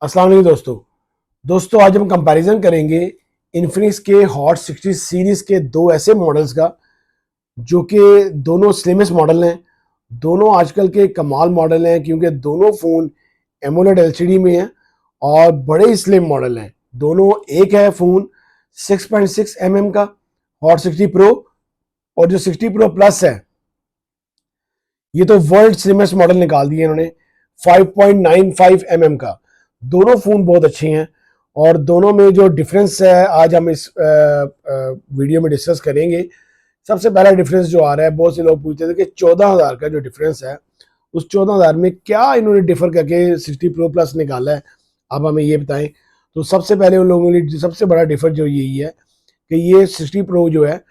अस्सलाम वालेकुम दोस्तों आज हम कंपैरिजन करेंगे इन्फिनिक्स के हॉट 60 सीरीज के दो ऐसे मॉडल्स का जो कि दोनों स्लिमेस्ट मॉडल हैं। दोनों आजकल के कमाल मॉडल हैं क्योंकि दोनों फ़ोन एमोलेड एलसीडी में हैं और बड़े ही स्लिम मॉडल हैं दोनों। एक है फ़ोन 6.6 mm का हॉट 60 प्रो और जो 60 प्रो प्लस है ये तो वर्ल्ड स्लिमेस्ट मॉडल निकाल दिए इन्होंने 5.95 mm का। दोनों फ़ोन बहुत अच्छे हैं और दोनों में जो डिफरेंस है आज हम इस वीडियो में डिस्कस करेंगे। सबसे पहला डिफरेंस जो आ रहा है, बहुत से लोग पूछते थे कि 14,000 का जो डिफरेंस है उस 14,000 में क्या इन्होंने डिफर करके 60 प्रो प्लस निकाला है, आप हमें ये बताएं। तो सबसे पहले उन लोगों ने सबसे बड़ा डिफर जो यही है कि ये 60 प्रो जो है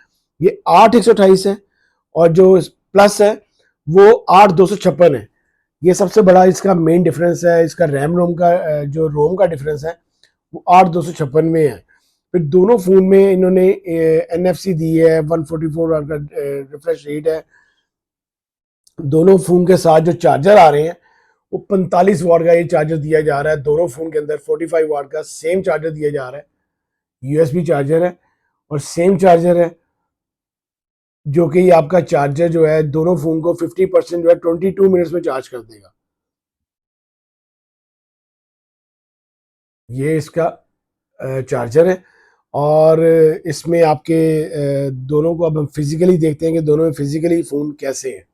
ये 8/128 है और जो प्लस है वो 8/256 है। ये सबसे बड़ा इसका मेन डिफरेंस है। इसका रैम रोम का जो रोम का डिफरेंस है वो 8/256 में है। फिर दोनों फ़ोन में इन्होंने NFC दी है, 144 का रिफ्रेश रेट है। दोनों फ़ोन के साथ जो चार्जर आ रहे हैं वो 45 वाट का ये चार्जर दिया जा रहा है। दोनों फ़ोन के अंदर 45 वाट का सेम चार्जर दिया जा रहा है। USB चार्जर है और सेम चार्जर है जो कि आपका चार्जर जो है दोनों फ़ोन को 50% जो है 22 मिनट्स में चार्ज कर देगा। ये इसका चार्जर है और इसमें आपके दोनों को अब हम फिजिकली देखते हैं कि दोनों में फिजिकली फ़ोन कैसे हैं।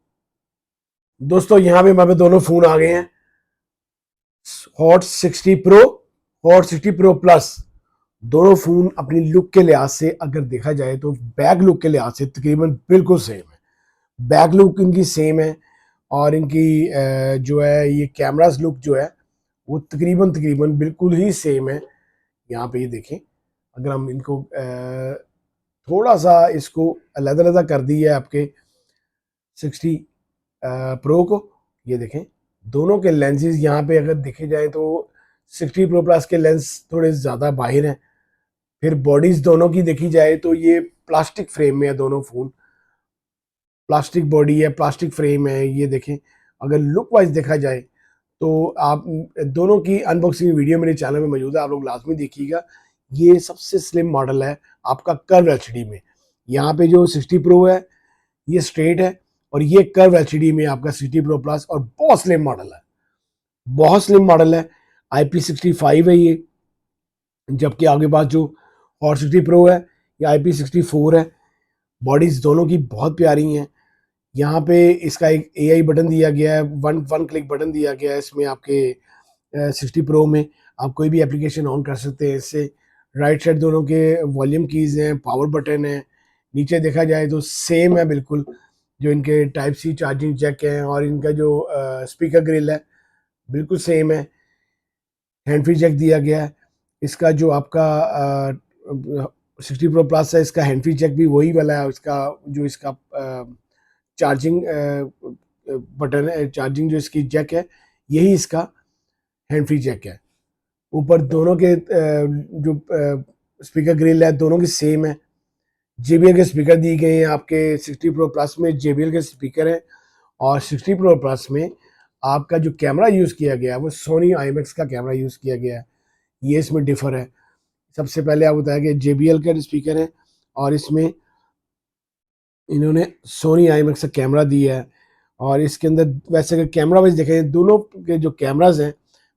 दोस्तों यहाँ पे हमारे दोनों फ़ोन आ गए हैं, hot 60 pro, hot 60 pro plus. दोनों फ़ोन अपनी लुक के लिहाज से अगर देखा जाए तो बैक लुक के लिहाज से तकरीबन बिल्कुल सेम है। बैक लुक इनकी सेम है और इनकी जो है ये कैमरास लुक जो है वो तकरीबन तकरीबन बिल्कुल ही सेम है। यहाँ पे ये देखें, अगर हम इनको थोड़ा सा इसको अलग-अलग कर दिया है आपके 60 प्रो को, ये देखें दोनों के लेंसेज यहाँ पे अगर देखे जाए तो 60 प्रो प्लस के लेंस थोड़े ज़्यादा बाहर हैं। फिर बॉडीज दोनों की देखी जाए तो ये प्लास्टिक फ्रेम में है, दोनों फ़ोन प्लास्टिक बॉडी है, प्लास्टिक फ्रेम है। ये देखें, अगर लुक वाइज देखा जाए तो आप दोनों की अनबॉक्सिंग वीडियो मेरे चैनल में मौजूद है, आप लोग लाजमी देखिएगा। ये सबसे स्लिम मॉडल है आपका कर्व एलसीडी में। यहाँ पे जो 60 प्रो है ये स्ट्रेट है और ये कर्व एलसीडी में आपका 60 प्रो प्लस और बहुत स्लिम मॉडल है, बहुत स्लिम मॉडल है। IP65 है ये, जबकि आगे पास जो हॉट 60 प्रो है ये IP64 है। बॉडीज दोनों की बहुत प्यारी हैं। यहाँ पे इसका एक AI बटन दिया गया है, वन क्लिक बटन दिया गया है इसमें आपके 60 प्रो में। आप कोई भी एप्लीकेशन ऑन कर सकते हैं इससे। राइट साइड दोनों के वॉल्यूम कीज़ हैं, पावर बटन है। नीचे देखा जाए तो सेम है बिल्कुल, जो इनके टाइप सी चार्जिंग जैक है और इनका जो स्पीकर ग्रिल है बिल्कुल सेम है। हैंड फ्री जैक दिया गया है। इसका जो आपका 60 प्रो प्लस है इसका हैंड फ्री जैक भी वही वाला है। इसका जो इसका चार्जिंग बटन है, चार्जिंग जो इसकी जैक है यही इसका हैंड फ्री जैक है। ऊपर दोनों के जो स्पीकर ग्रिल है दोनों की सेम है। JBL के स्पीकर दिए गए हैं आपके 60 प्रो प्लस में, JBL के स्पीकर हैं। और 60 प्रो प्लस में आपका जो कैमरा यूज़ किया गया है वो सोनी IMX का कैमरा यूज़ किया गया है। ये इसमें डिफर है। सबसे पहले आप बताया कि JBL के स्पीकर है और इसमें इन्होंने सोनी IMX का कैमरा दिया है। और इसके अंदर वैसे अगर कैमरा वाइज देखें दोनों के जो कैमराज हैं,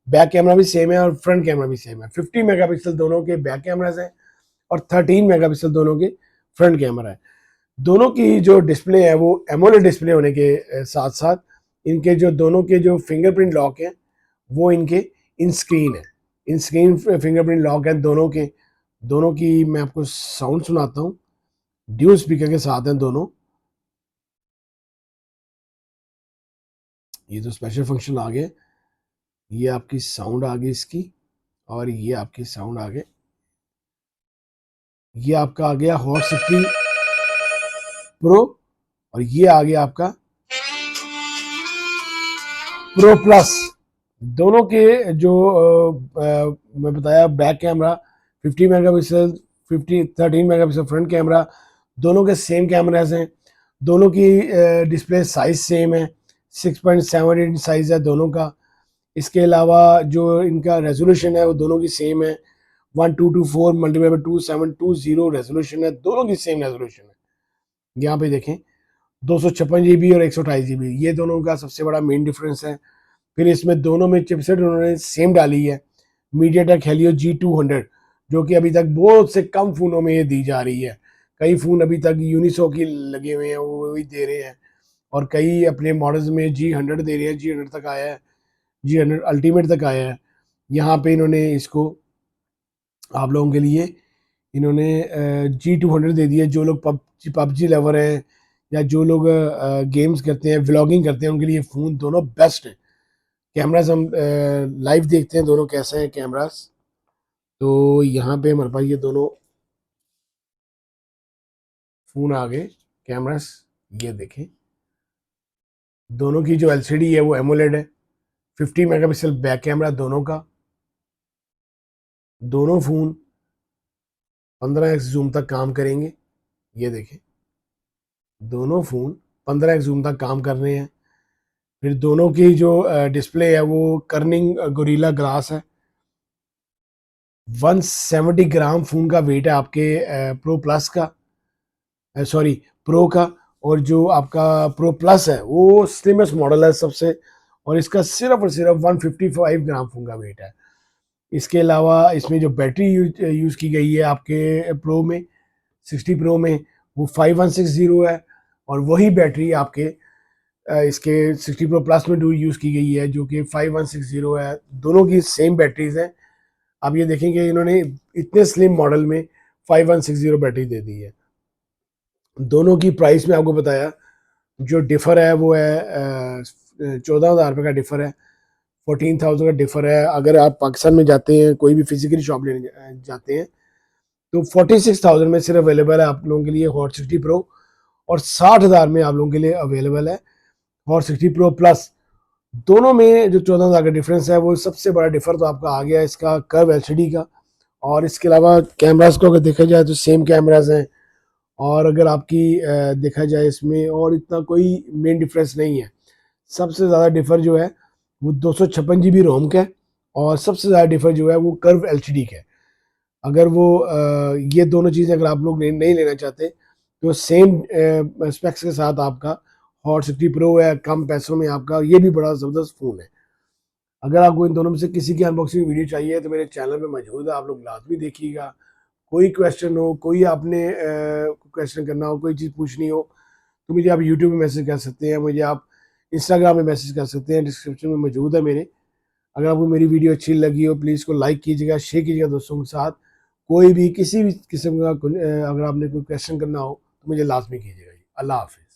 बैक कैमरा भी सेम है और फ्रंट कैमरा भी सेम है। 50 मेगापिक्सल दोनों के बैक कैमराज हैं और 13 मेगापिक्सल दोनों के फ्रंट कैमरा है। दोनों की जो डिस्प्ले है वो एमोलेड डिस्प्ले होने के साथ साथ इनके जो दोनों के जो फिंगरप्रिंट लॉक हैं वो इनके इन स्क्रीन है। इन स्क्रीन फिंगरप्रिंट लॉक है दोनों के। दोनों की मैं आपको साउंड सुनाता हूँ, ड्यूल स्पीकर के साथ हैं दोनों। ये तो स्पेशल फंक्शन आ गए, ये आपकी साउंड आ गई इसकी और ये आपकी साउंड आ गए। ये आपका आ गया हॉट 60 प्रो और ये आ गया आपका प्रो प्लस। दोनों के जो मैं बताया back camera 50 megapixel, 13 megapixel front camera, दोनों के सेम कैमराज हैं। दोनों की डिस्प्ले साइज सेम है, 6.7 इंच साइज है दोनों का। इसके अलावा जो इनका रेजोल्यूशन है वो दोनों की सेम है, 1224 मल्टीप्लाई बाई 2720 रेजोल्यूशन है, दोनों की सेम रेजोल्यूशन है। यहाँ पे देखें 256 GB और 128 GB, ये दोनों का सबसे बड़ा मेन डिफरेंस है। फिर इसमें दोनों में चिपसेट उन्होंने सेम डाली है, मीडियाटेक हेलियो G200, जो कि अभी तक बहुत से कम फ़ोनों में ये दी जा रही है। कई फ़ोन अभी तक यूनिसो की लगे हुए हैं, वो वही दे रहे हैं, और कई अपने मॉडल्स में G100 दे रहे हैं, G100 तक आया है, G100 अल्टीमेट तक आया है। यहाँ पे इन्होंने इसको आप लोगों के लिए इन्होंने G200 दे दिया। जो लोग पबजी लवर हैं या जो लोग गेम्स करते हैं, व्लॉगिंग करते हैं, उनके लिए फ़ोन दोनों बेस्ट है। कैमरास हम लाइव देखते हैं दोनों कैसे हैं कैमरास। तो यहाँ पे हमारे पास ये दोनों फ़ोन आ गए कैमरास, ये देखें। दोनों की जो एलसीडी है वो एमोलेड है, 50 मेगापिक्सल बैक कैमरा दोनों का। दोनों फ़ोन 15x जूम तक काम करेंगे, ये देखें। दोनों फ़ोन 15x जूम तक काम कर रहे हैं। फिर दोनों की जो डिस्प्ले है वो कर्निंग गोरिल्ला ग्लास है। 170 ग्राम फ़ोन का वेट है आपके प्रो प्लस का, सॉरी प्रो का। और जो आपका प्रो प्लस है वो स्लिमेस्ट मॉडल है सबसे, और इसका सिर्फ और सिर्फ 155 ग्राम फ़ोन का वेट है। इसके अलावा इसमें जो बैटरी यूज़ की गई है आपके प्रो में, 60 प्रो में, वो 5160 है, और वही बैटरी आपके इसके 60 प्रो प्लस में यूज़ की गई है, जो कि 5160 है। दोनों की सेम बैटरीज हैं। आप ये देखेंगे इन्होंने इतने स्लिम मॉडल में 5160 बैटरी दे दी है। दोनों की प्राइस में आपको बताया, जो डिफ़र है वो है 14,000 रुपये का डिफ़र है, 14,000 का डिफ़र है। अगर आप पाकिस्तान में जाते हैं, कोई भी फिजिकली शॉप लेने जाते हैं, तो 46,000 में सिर्फ अवेलेबल है आप लोगों के लिए हॉट 60 प्रो, और 60,000 में आप लोगों के लिए अवेलेबल है हॉट 60 प्रो प्लस। दोनों में जो 14,000 का डिफरेंस है, वो सबसे बड़ा डिफर तो आपका आ गया इसका कर्व एलसीडी का। और इसके अलावा कैमरास को अगर देखा जाए तो सेम कैमरास हैं, और अगर आपकी देखा जाए इसमें और इतना कोई मेन डिफरेंस नहीं है। सबसे ज़्यादा डिफर जो है वो 256 GB रोम का है, और सबसे ज़्यादा डिफर जो है वो कर्व एलसीडी का है। अगर वो ये दोनों चीज़ें अगर आप लोग नहीं लेना चाहते, तो सेम स्पेक्स के साथ आपका हॉट 60 प्रो है, कम पैसों में आपका ये भी बड़ा ज़बरदस्त फ़ोन है। अगर आपको इन दोनों में से किसी की अनबॉक्सिंग वीडियो चाहिए तो मेरे चैनल पे मौजूद है, आप लोग लाजमी देखिएगा। कोई क्वेश्चन हो, कोई आपने क्वेश्चन करना हो, कोई चीज़ पूछनी हो, तो मुझे आप यूट्यूब में मैसेज कर सकते हैं, मुझे आप इंस्टाग्राम में मैसेज कर सकते हैं, डिस्क्रिप्शन में मौजूद है मेरे। अगर आपको मेरी वीडियो अच्छी लगी हो, प्लीज़ को लाइक कीजिएगा, शेयर कीजिएगा दोस्तों के साथ। कोई भी किसी भी किस्म का अगर आपने कोई क्वेश्चन करना हो तो मुझे लाजमी कीजिएगा। अल्लाह हाफिज़।